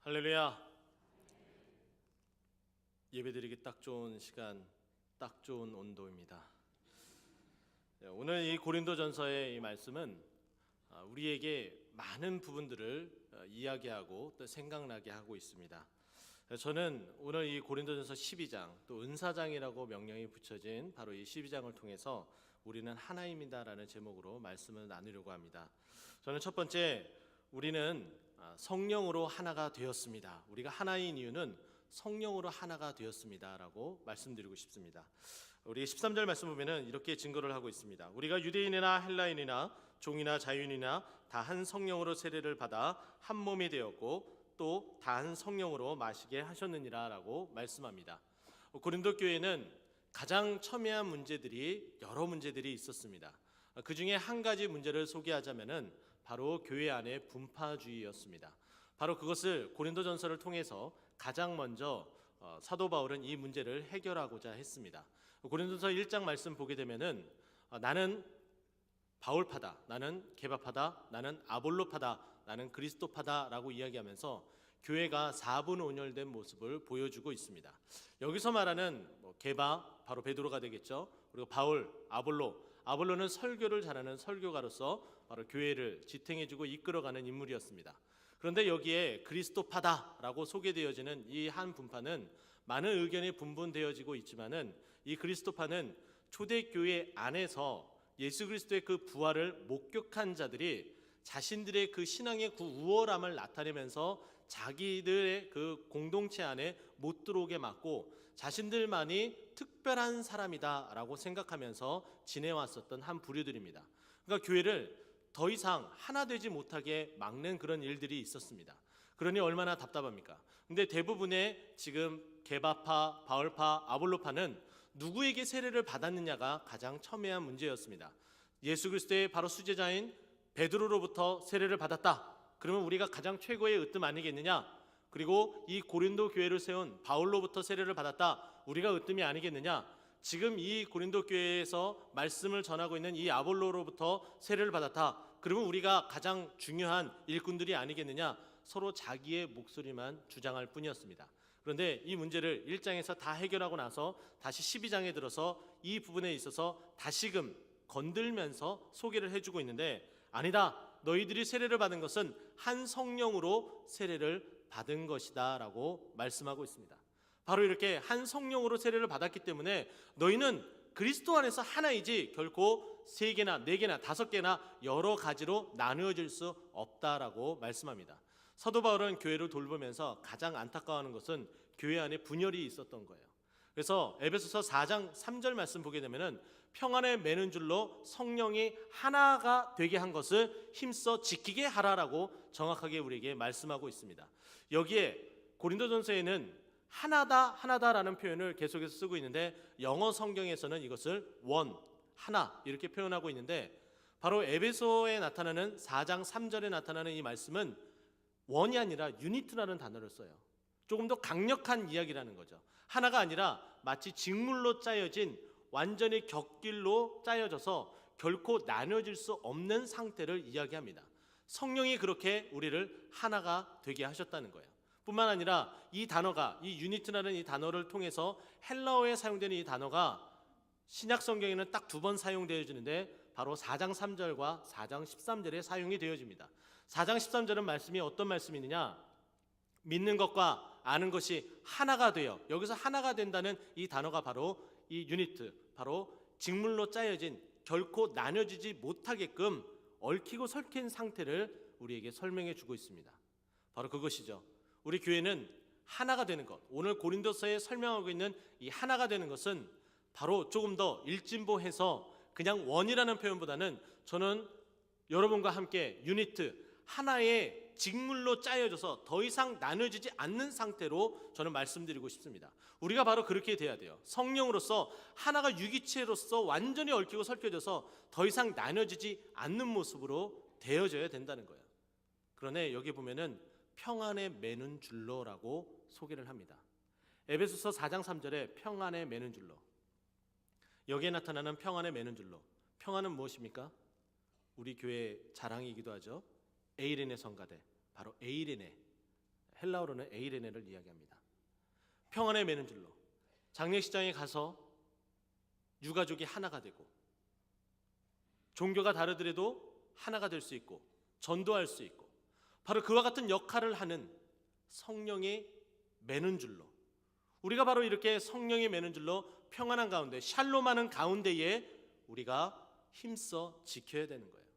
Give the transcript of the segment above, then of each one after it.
할렐루야. 예배드리기 딱 좋은 시간, 딱 좋은 온도입니다. 오늘 이 고린도전서의 이 말씀은 우리에게 많은 부분들을 이야기하고 또 생각나게 하고 있습니다. 저는 오늘 이 고린도전서 12장 또 은사장이라고 명령이 붙여진 바로 이 12장을 통해서 우리는 하나입니다라는 제목으로 말씀을 나누려고 합니다. 저는 첫 번째, 우리는 성령으로 하나가 되었습니다. 우리가 하나인 이유는 성령으로 하나가 되었습니다라고 말씀드리고 싶습니다. 우리 13절 말씀 보면은 이렇게 증거를 하고 있습니다. 우리가 유대인이나 헬라인이나 종이나 자유인이나 다 한 성령으로 세례를 받아 한 몸이 되었고 또 다 한 성령으로 마시게 하셨느니라라고 말씀합니다. 고린도 교회는 가장 첨예한 문제들이 여러 문제들이 있었습니다. 그 중에 한 가지 문제를 소개하자면은 바로 교회 안의 분파주의였습니다. 바로 그것을 고린도전서를 통해서 가장 먼저 사도 바울은 이 문제를 해결하고자 했습니다. 고린도전서 1장 말씀 보게 되면은 나는 바울파다, 나는 게바파다, 나는 아볼로파다, 나는 그리스도파다라고 이야기하면서 교회가 4분 5멸된 모습을 보여주고 있습니다. 여기서 말하는 게바, 바로 베드로가 되겠죠. 그리고 바울, 아볼로는 설교를 잘하는 설교가로서 바로 교회를 지탱해주고 이끌어가는 인물이었습니다. 그런데 여기에 그리스도파다라고 소개되어지는 이 한 분파는 많은 의견이 분분되어지고 있지만은 이 그리스도파는 초대교회 안에서 예수 그리스도의 그 부활을 목격한 자들이 자신들의 그 신앙의 그 우월함을 나타내면서 자기들의 그 공동체 안에 못 들어오게 막고 자신들만이 특별한 사람이다라고 생각하면서 지내왔었던 한 부류들입니다. 그러니까 교회를 더 이상 하나 되지 못하게 막는 그런 일들이 있었습니다. 그러니 얼마나 답답합니까? 근데 대부분의 지금 게바파, 바울파, 아볼로파는 누구에게 세례를 받았느냐가 가장 첨예한 문제였습니다. 예수 그리스도의 바로 수제자인 베드로로부터 세례를 받았다. 그러면 우리가 가장 최고의 으뜸 아니겠느냐? 그리고 이 고린도 교회를 세운 바울로부터 세례를 받았다. 우리가 으뜸이 아니겠느냐? 지금 이 고린도 교회에서 말씀을 전하고 있는 이 아볼로로부터 세례를 받았다. 그러면 우리가 가장 중요한 일꾼들이 아니겠느냐? 서로 자기의 목소리만 주장할 뿐이었습니다. 그런데 이 문제를 1장에서 다 해결하고 나서 다시 12장에 들어서 이 부분에 있어서 다시금 건들면서 소개를 해주고 있는데, 아니다, 너희들이 세례를 받은 것은 한 성령으로 세례를 받은 것이다 라고 말씀하고 있습니다. 바로 이렇게 한 성령으로 세례를 받았기 때문에 너희는 그리스도 안에서 하나이지 결코 3개나 4개나 5개나 여러 가지로 나누어질 수 없다라고 말씀합니다. 사도 바울은 교회를 돌보면서 가장 안타까워하는 것은 교회 안에 분열이 있었던 거예요. 그래서 에베소서 4장 3절 말씀 보게 되면은 평안에 매는 줄로 성령이 하나가 되게 한 것을 힘써 지키게 하라라고 정확하게 우리에게 말씀하고 있습니다. 여기에 고린도전서에는 하나다라는 표현을 계속해서 쓰고 있는데 영어 성경에서는 이것을 하나 이렇게 표현하고 있는데, 바로 에베소에 나타나는 4장 3절에 나타나는 이 말씀은 원이 아니라 유니트라는 단어를 써요. 조금 더 강력한 이야기라는 거죠. 하나가 아니라 마치 직물로 짜여진, 완전히 격길로 짜여져서 결코 나눠질 수 없는 상태를 이야기합니다. 성령이 그렇게 우리를 하나가 되게 하셨다는 거예요. 뿐만 아니라 이 단어가, 이 유니트라는 이 단어를 통해서 헬라어에 사용되는 이 단어가 신약 성경에는 딱 2번 사용되어지는데 바로 4장 3절과 4장 13절에 사용이 되어집니다. 4장 13절은 말씀이 어떤 말씀이느냐? 믿는 것과 아는 것이 하나가 되어, 여기서 하나가 된다는 이 단어가 바로 이 유니트, 바로 직물로 짜여진, 결코 나눠지지 못하게끔 얽히고 설킨 상태를 우리에게 설명해 주고 있습니다. 바로 그것이죠. 우리 교회는 하나가 되는 것, 오늘 고린도서에 설명하고 있는 이 하나가 되는 것은 바로 조금 더 일진보해서 그냥 원이라는 표현보다는 저는 여러분과 함께 유니트, 하나의 직물로 짜여져서 더 이상 나눠지지 않는 상태로 저는 말씀드리고 싶습니다. 우리가 바로 그렇게 돼야 돼요. 성령으로서 하나가 유기체로서 완전히 얽히고 설켜져서 더 이상 나눠지지 않는 모습으로 되어져야 된다는 거예요. 그런데 여기 보면은 평안에 매는 줄로라고 소개를 합니다. 에베소서 4장 3절에 평안에 매는 줄로, 여기에 나타나는 평안에 매는 줄로, 평안은 무엇입니까? 우리 교회의 자랑이기도 하죠. 에이레네 성가대, 바로 에이레네, 헬라어로는 에이레네를 이야기합니다. 평안에 매는 줄로 장례식장에 가서 유가족이 하나가 되고 종교가 다르더라도 하나가 될 수 있고 전도할 수 있고 바로 그와 같은 역할을 하는 성령의 매는 줄로 우리가 바로 이렇게 성령의 매는 줄로 평안한 가운데 샬롬하는 가운데에 우리가 힘써 지켜야 되는 거예요.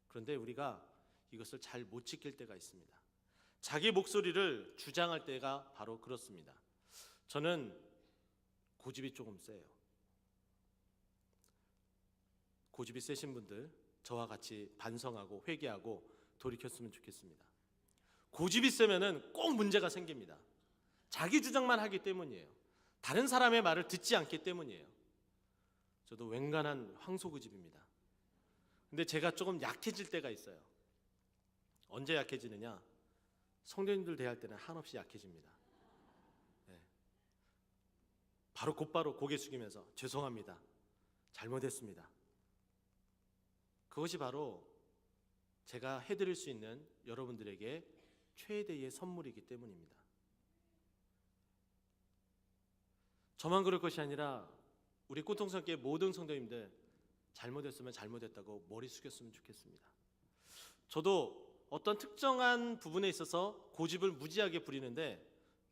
그런데 우리가 이것을 잘 못 지킬 때가 있습니다. 자기 목소리를 주장할 때가 바로 그렇습니다. 저는 고집이 조금 세요. 고집이 세신 분들 저와 같이 반성하고 회개하고 돌이켰으면 좋겠습니다. 고집이 세면은 꼭 문제가 생깁니다. 자기 주장만 하기 때문이에요. 다른 사람의 말을 듣지 않기 때문이에요. 저도 웬간한 황소고집입니다. 근데 제가 조금 약해질 때가 있어요. 언제 약해지느냐? 성도님들 대할 때는 한없이 약해집니다. 네. 바로 곧바로 고개 숙이면서 죄송합니다. 잘못했습니다. 그것이 바로 제가 해드릴 수 있는 여러분들에게 최대의 선물이기 때문입니다. 저만 그럴 것이 아니라 우리 꽃동산교회 모든 성도님들 잘못했으면 잘못했다고 머리 숙였으면 좋겠습니다. 저도 어떤 특정한 부분에 있어서 고집을 무지하게 부리는데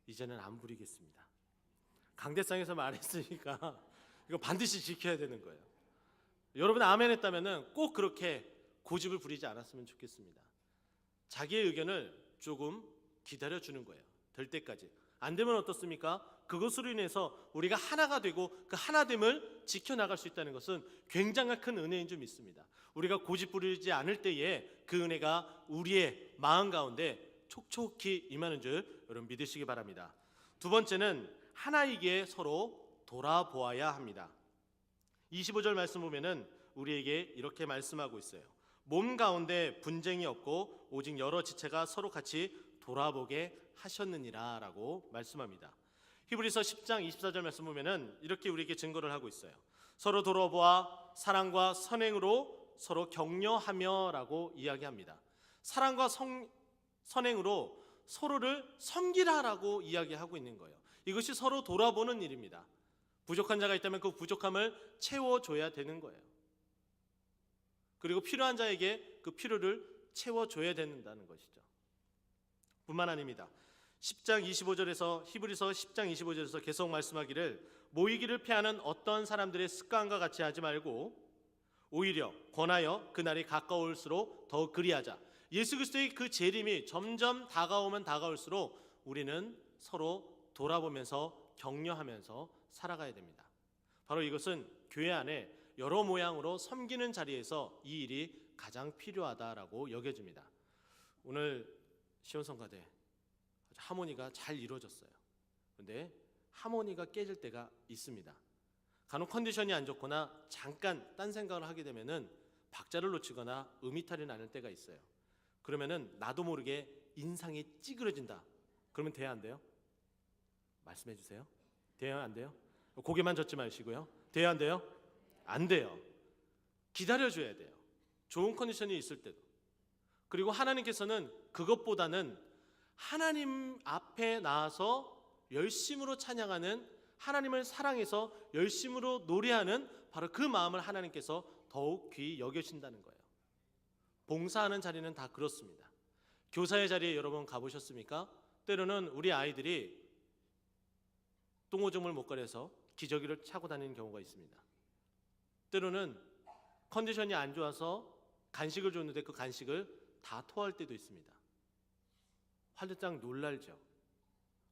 이제는 안 부리겠습니다. 강대상에서 말했으니까 이거 반드시 지켜야 되는 거예요. 여러분 아멘 했다면 꼭 그렇게 고집을 부리지 않았으면 좋겠습니다. 자기의 의견을 조금 기다려주는 거예요. 될 때까지. 안 되면 어떻습니까? 그것으로 인해서 우리가 하나가 되고 그 하나됨을 지켜나갈 수 있다는 것은 굉장히 큰 은혜인 줄 믿습니다. 우리가 고집 부리지 않을 때에 그 은혜가 우리의 마음 가운데 촉촉히 임하는 줄 여러분 믿으시기 바랍니다. 두 번째는 하나이기에 서로 돌아보아야 합니다. 25절 말씀 보면은 우리에게 이렇게 말씀하고 있어요. 몸 가운데 분쟁이 없고 오직 여러 지체가 서로 같이 돌아보게 하셨느니라 라고 말씀합니다. 히브리서 10장 24절 말씀 보면은 이렇게 우리에게 증거를 하고 있어요. 서로 돌아보아 사랑과 선행으로 서로 격려하며 라고 이야기합니다. 사랑과 선행으로 서로를 섬기라라고 이야기하고 있는 거예요. 이것이 서로 돌아보는 일입니다. 부족한 자가 있다면 그 부족함을 채워줘야 되는 거예요. 그리고 필요한 자에게 그 필요를 채워줘야 된다는 것이죠. 뿐만 아닙니다. 10장 25절에서 히브리서 10장 25절에서 계속 말씀하기를 모이기를 피하는 어떤 사람들의 습관과 같이 하지 말고 오히려 권하여 그날이 가까울수록 더욱 그리하자. 예수 그리스도의 그 재림이 점점 다가오면 다가올수록 우리는 서로 돌아보면서 격려하면서 살아가야 됩니다. 바로 이것은 교회 안에 여러 모양으로 섬기는 자리에서 이 일이 가장 필요하다라고 여겨집니다. 오늘 시온성가대 하모니가 잘 이루어졌어요. 그런데 하모니가 깨질 때가 있습니다. 간혹 컨디션이 안 좋거나 잠깐 딴 생각을 하게 되면은 박자를 놓치거나 음이탈이 나는 때가 있어요. 그러면은 나도 모르게 인상이 찌그러진다. 그러면 돼야 안 돼요? 말씀해 주세요. 돼야 안 돼요? 고개만 젓지 마시고요. 돼야 안 돼요? 안 돼요. 기다려줘야 돼요. 좋은 컨디션이 있을 때도. 그리고 하나님께서는 그것보다는 하나님 앞에 나와서 열심으로 찬양하는, 하나님을 사랑해서 열심으로 노래하는 바로 그 마음을 하나님께서 더욱 귀히 여겨신다는 거예요. 봉사하는 자리는 다 그렇습니다. 교사의 자리에 여러분 가보셨습니까? 때로는 우리 아이들이 똥오줌을 못 가려서 기저귀를 차고 다니는 경우가 있습니다. 때로는 컨디션이 안 좋아서 간식을 줬는데 그 간식을 다 토할 때도 있습니다. 화들짝 놀랄죠.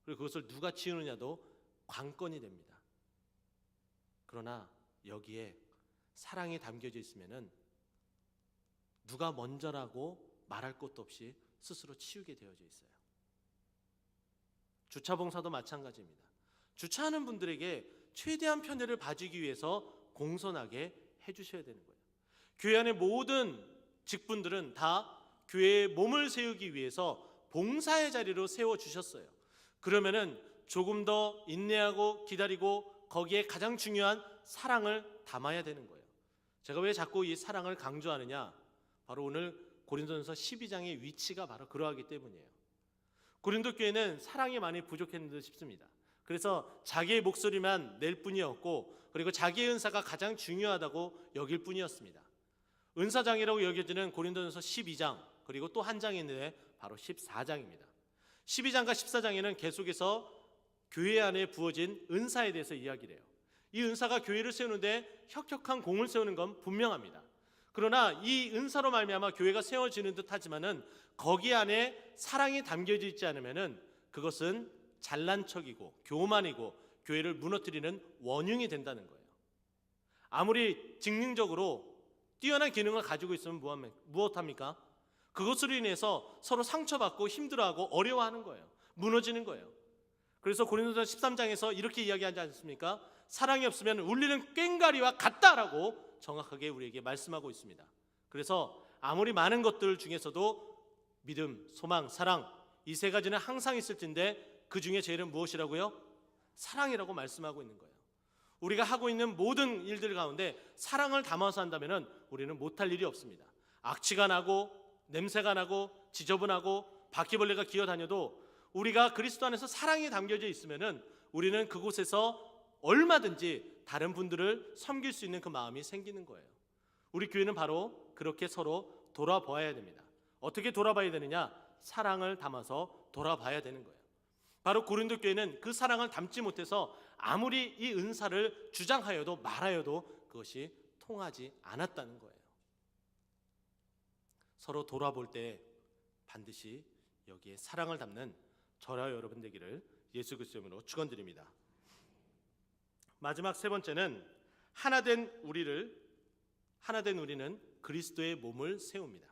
그리고 그것을 누가 치우느냐도 관건이 됩니다. 그러나 여기에 사랑이 담겨져 있으면은 누가 먼저라고 말할 것도 없이 스스로 치우게 되어져 있어요. 주차 봉사도 마찬가지입니다. 주차하는 분들에게 최대한 편의를 봐주기 위해서 공손하게 해주셔야 되는 거예요. 교회 안의 모든 직분들은 다 교회의 몸을 세우기 위해서 봉사의 자리로 세워주셨어요. 그러면은 조금 더 인내하고 기다리고 거기에 가장 중요한 사랑을 담아야 되는 거예요. 제가 왜 자꾸 이 사랑을 강조하느냐? 바로 오늘 고린도전서 12장의 위치가 바로 그러하기 때문이에요. 고린도 교회는 사랑이 많이 부족했는 듯 싶습니다. 그래서 자기의 목소리만 낼 뿐이었고, 그리고 자기의 은사가 가장 중요하다고 여길 뿐이었습니다. 은사장이라고 여겨지는 고린도전서 12장, 그리고 또 한 장이 있는데 바로 14장입니다. 12장과 14장에는 계속해서 교회 안에 부어진 은사에 대해서 이야기를 해요. 이 은사가 교회를 세우는데 혁혁한 공을 세우는 건 분명합니다. 그러나 이 은사로 말미암아 교회가 세워지는 듯 하지만은 거기 안에 사랑이 담겨져 있지 않으면은 그것은 잘난 척이고 교만이고 교회를 무너뜨리는 원흉이 된다는 거예요. 아무리 직능적으로 뛰어난 기능을 가지고 있으면 무엇합니까? 그것으로 인해서 서로 상처받고 힘들어하고 어려워하는 거예요. 무너지는 거예요. 그래서 고린도전 13장에서 이렇게 이야기하지 않습니까? 사랑이 없으면 울리는 꽹과리와 같다라고 정확하게 우리에게 말씀하고 있습니다. 그래서 아무리 많은 것들 중에서도 믿음, 소망, 사랑, 이 세 가지는 항상 있을 텐데 그 중에 제일은 무엇이라고요? 사랑이라고 말씀하고 있는 거예요. 우리가 하고 있는 모든 일들 가운데 사랑을 담아서 한다면 우리는 못할 일이 없습니다. 악취가 나고 냄새가 나고 지저분하고 바퀴벌레가 기어다녀도 우리가 그리스도 안에서 사랑이 담겨져 있으면 우리는 그곳에서 얼마든지 다른 분들을 섬길 수 있는 그 마음이 생기는 거예요. 우리 교회는 바로 그렇게 서로 돌아봐야 됩니다. 어떻게 돌아봐야 되느냐? 사랑을 담아서 돌아봐야 되는 거예요. 바로 고린도 교회는 그 사랑을 담지 못해서 아무리 이 은사를 주장하여도 말하여도 그것이 통하지 않았다는 거예요. 서로 돌아볼 때 반드시 여기에 사랑을 담는 저와 여러분 되기를 예수 그리스도 이름으로 축원드립니다. 마지막 세 번째는 하나된 우리는 그리스도의 몸을 세웁니다.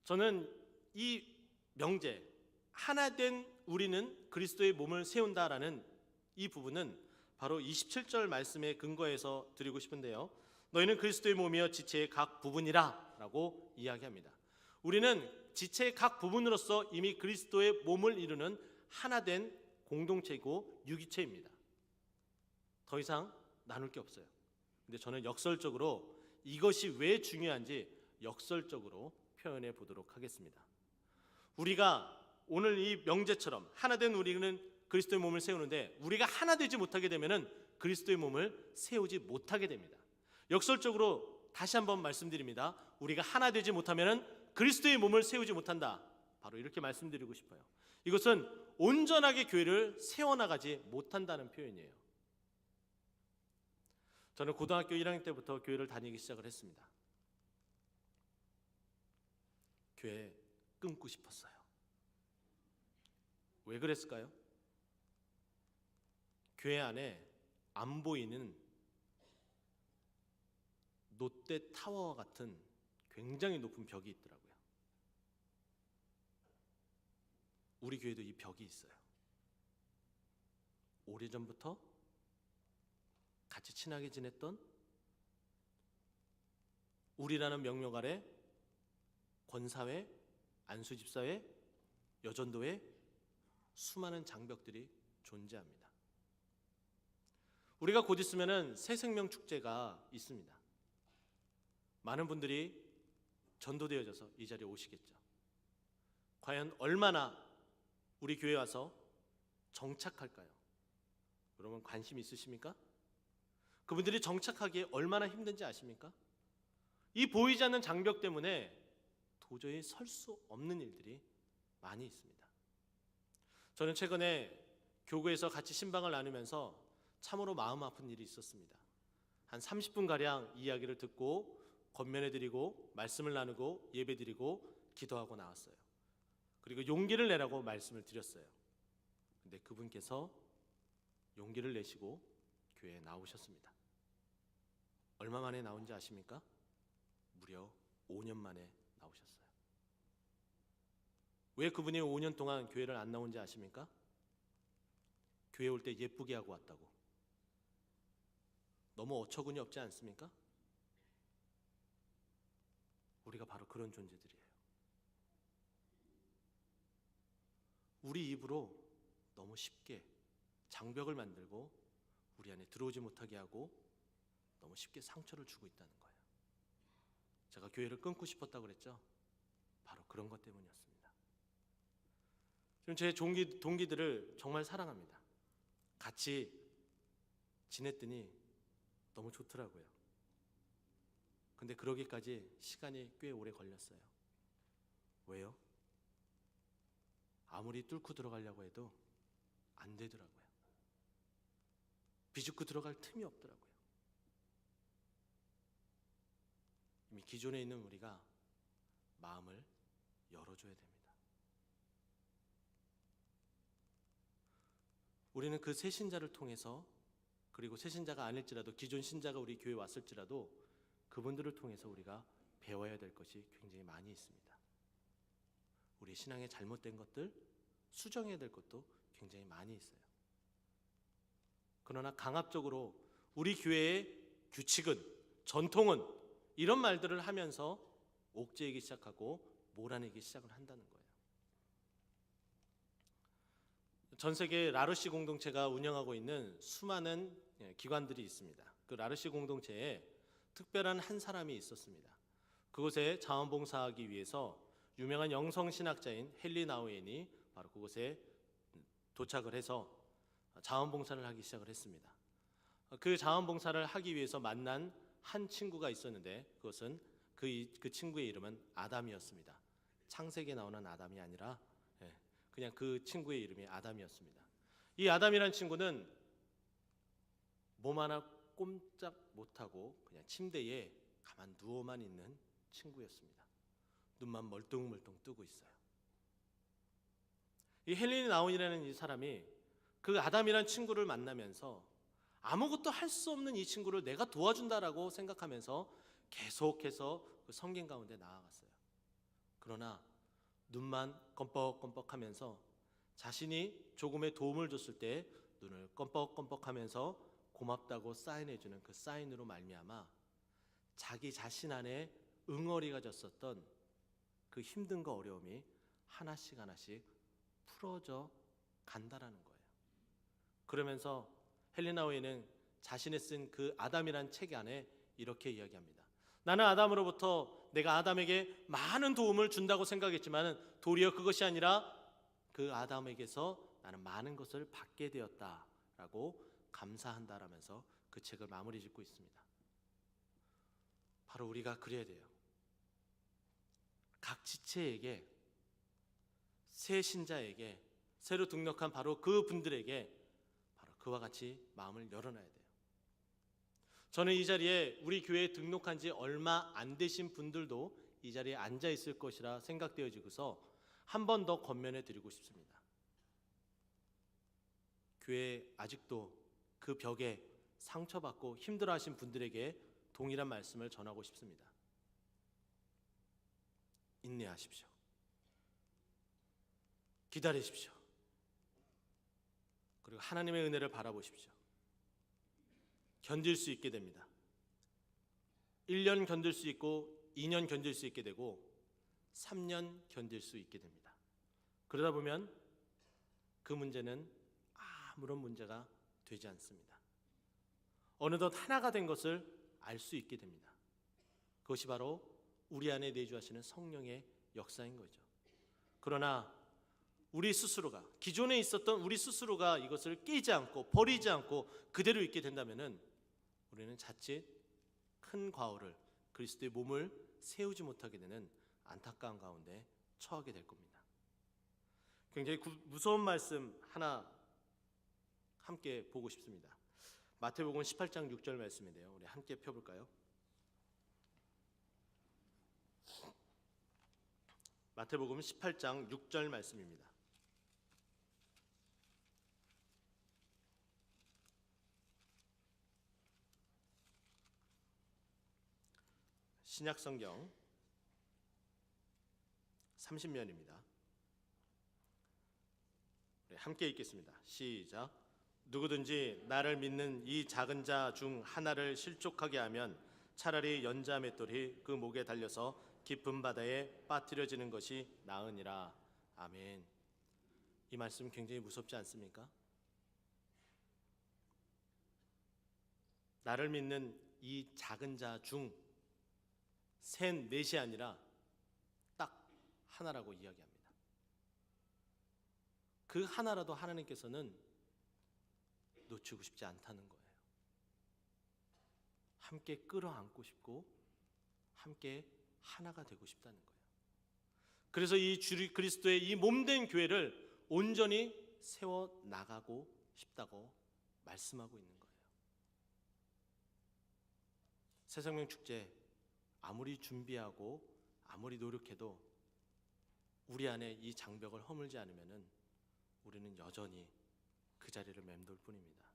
저는 이 명제 하나된 우리는 그리스도의 몸을 세운다라는 이 부분은 바로 27절 말씀에 근거해서 드리고 싶은데요. 너희는 그리스도의 몸이여 지체의 각 부분이라 라고 이야기합니다. 우리는 지체의 각 부분으로서 이미 그리스도의 몸을 이루는 하나된 공동체이고 유기체입니다. 더 이상 나눌 게 없어요. 근데 저는 역설적으로 이것이 왜 중요한지 역설적으로 표현해 보도록 하겠습니다. 우리가 오늘 이 명제처럼 하나된 우리는 그리스도의 몸을 세우는데 우리가 하나 되지 못하게 되면은 그리스도의 몸을 세우지 못하게 됩니다. 역설적으로 다시 한번 말씀드립니다. 우리가 하나 되지 못하면은 그리스도의 몸을 세우지 못한다. 바로 이렇게 말씀드리고 싶어요. 이것은 온전하게 교회를 세워나가지 못한다는 표현이에요. 저는 고등학교 1학년 때부터 교회를 다니기 시작을 했습니다. 교회 끊고 싶었어요. 왜 그랬을까요? 교회 안에 안 보이는 롯데타워와 같은 굉장히 높은 벽이 있더라고요. 우리 교회도 이 벽이 있어요. 오래전부터 같이 친하게 지냈던 우리라는 명령 아래 권사회, 안수집사회, 여전도회 수많은 장벽들이 존재합니다. 우리가 곧 있으면은 새생명 축제가 있습니다. 많은 분들이 전도되어져서 이 자리에 오시겠죠. 과연 얼마나 우리 교회에 와서 정착할까요? 여러분 관심 있으십니까? 그분들이 정착하기에 얼마나 힘든지 아십니까? 이 보이지 않는 장벽 때문에 도저히 설 수 없는 일들이 많이 있습니다. 저는 최근에 교구에서 같이 신방을 나누면서 참으로 마음 아픈 일이 있었습니다. 한 30분가량 이야기를 듣고 권면해드리고 말씀을 나누고 예배드리고 기도하고 나왔어요. 그리고 용기를 내라고 말씀을 드렸어요. 근데 그분께서 용기를 내시고 교회에 나오셨습니다. 얼마 만에 나온지 아십니까? 무려 5년 만에 나오셨어요. 왜 그분이 5년 동안 교회를 안 나온지 아십니까? 교회 올 때 예쁘게 하고 왔다고. 너무 어처구니 없지 않습니까? 우리가 바로 그런 존재들이에요. 우리 입으로 너무 쉽게 장벽을 만들고 우리 안에 들어오지 못하게 하고 너무 쉽게 상처를 주고 있다는 거예요. 제가 교회를 끊고 싶었다고 그랬죠? 바로 그런 것 때문이었습니다. 지금 제 동기들을 정말 사랑합니다. 같이 지냈더니 너무 좋더라고요. 근데 그러기까지 시간이 꽤 오래 걸렸어요. 왜요? 아무리 뚫고 들어가려고 해도 안 되더라고요. 비집고 들어갈 틈이 없더라고요. 이미 기존에 있는 우리가 마음을 열어줘야 됩니다. 우리는 그 새 신자를 통해서, 그리고 새 신자가 아닐지라도 기존 신자가 우리 교회에 왔을지라도 그분들을 통해서 우리가 배워야 될 것이 굉장히 많이 있습니다. 우리 신앙의 잘못된 것들, 수정해야 될 것도 굉장히 많이 있어요. 그러나 강압적으로 우리 교회의 규칙은, 전통은, 이런 말들을 하면서 옥죄이기 시작하고 몰아내기 시작을 한다는 거예요. 전 세계 라르시 공동체가 운영하고 있는 수많은 기관들이 있습니다. 그 라르시 공동체에 특별한 한 사람이 있었습니다. 그곳에 자원봉사하기 위해서 유명한 영성신학자인 헨리 나우엔이 바로 그곳에 도착을 해서 자원봉사를 하기 시작을 했습니다. 그 자원봉사를 하기 위해서 만난 한 친구가 있었는데 그것은 그 친구의 이름은 아담이었습니다. 창세기에 나오는 아담이 아니라 그냥 그 친구의 이름이 아담이었습니다. 이 아담이라는 친구는 몸 하나 꼼짝 못하고 그냥 침대에 가만 누워만 있는 친구였습니다. 눈만 멀뚱멀뚱 뜨고 있어요. 이 헨리 나운이라는 이 사람이 그 아담이라는 친구를 만나면서 아무것도 할 수 없는 이 친구를 내가 도와준다라고 생각하면서 계속해서 그 성경 가운데 나아갔어요. 그러나 눈만 껌뻑껌뻑하면서 자신이 조금의 도움을 줬을 때 눈을 껌뻑껌뻑하면서 고맙다고 사인해주는 그 사인으로 말미암아 자기 자신 안에 응어리가 졌었던 그 힘든과 어려움이 하나씩 하나씩 풀어져 간다라는 거예요. 그러면서 헬레나우에는 자신이 쓴 그 아담이란 책 안에 이렇게 이야기합니다. 나는 아담으로부터 내가 아담에게 많은 도움을 준다고 생각했지만 도리어 그것이 아니라 그 아담에게서 나는 많은 것을 받게 되었다라고 감사한다라면서 그 책을 마무리 짓고 있습니다. 바로 우리가 그래야 돼요. 각 지체에게, 새 신자에게, 새로 등록한 바로 그 분들에게 바로 그와 같이 마음을 열어놔야 돼요. 저는 이 자리에 우리 교회에 등록한 지 얼마 안 되신 분들도 이 자리에 앉아 있을 것이라 생각되어지고서 한 번 더 권면해 드리고 싶습니다. 교회에 아직도 그 벽에 상처받고 힘들어하신 분들에게 동일한 말씀을 전하고 싶습니다. 인내하십시오. 기다리십시오. 그리고 하나님의 은혜를 바라보십시오. 견딜 수 있게 됩니다. 1년 견딜 수 있고 2년 견딜 수 있게 되고 3년 견딜 수 있게 됩니다. 그러다 보면 그 문제는 아무런 문제가 되지 않습니다. 어느덧 하나가 된 것을 알 수 있게 됩니다. 그것이 바로 우리 안에 내주하시는 성령의 역사인 거죠. 그러나 우리 스스로가, 기존에 있었던 우리 스스로가 이것을 깨지 않고 버리지 않고 그대로 있게 된다면은 우리는 자칫 큰 과오를, 그리스도의 몸을 세우지 못하게 되는 안타까운 가운데 처하게 될 겁니다. 굉장히 무서운 말씀 하나 함께 보고 싶습니다. 마태복음 18장 6절 말씀인데요. 우리 함께 펴볼까요? 마태복음 18장 6절 말씀입니다. 신약성경 30면입니다. 함께 읽겠습니다. 시작. 누구든지 나를 믿는 이 작은 자 중 하나를 실족하게 하면 차라리 연자 맷돌이 그 목에 달려서 깊은 바다에 빠뜨려지는 것이 나으니라. 아멘. 이 말씀 굉장히 무섭지 않습니까? 나를 믿는 이 작은 자 중 셋, 넷이 아니라 딱 하나라고 이야기합니다. 그 하나라도 하나님께서는 놓치고 싶지 않다는 거예요. 함께 끌어안고 싶고 함께 하나가 되고 싶다는 거예요. 그래서 이 주 그리스도의 이 몸된 교회를 온전히 세워 나가고 싶다고 말씀하고 있는 거예요. 새생명 축제 아무리 준비하고 아무리 노력해도 우리 안에 이 장벽을 허물지 않으면은 우리는 여전히 그 자리를 맴돌 뿐입니다.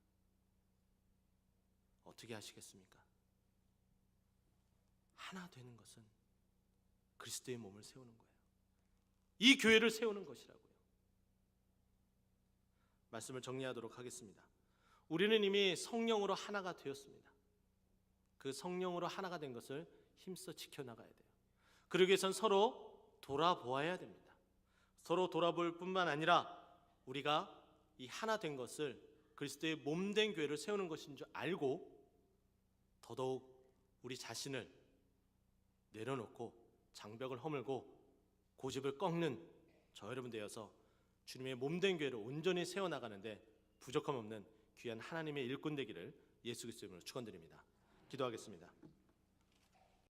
어떻게 하시겠습니까? 하나 되는 것은 그리스도의 몸을 세우는 거예요. 이 교회를 세우는 것이라고요. 말씀을 정리하도록 하겠습니다. 우리는 이미 성령으로 하나가 되었습니다. 그 성령으로 하나가 된 것을 힘써 지켜나가야 돼요. 그러기 위해선 서로 돌아보아야 됩니다. 서로 돌아볼 뿐만 아니라 우리가 이 하나 된 것을 그리스도의 몸된 교회를 세우는 것인 줄 알고 더더욱 우리 자신을 내려놓고 장벽을 허물고 고집을 꺾는 저 여러분 되어서 주님의 몸된 교회를 온전히 세워나가는데 부족함 없는 귀한 하나님의 일꾼 되기를 예수 그리스도 이름으로 축원드립니다. 기도하겠습니다.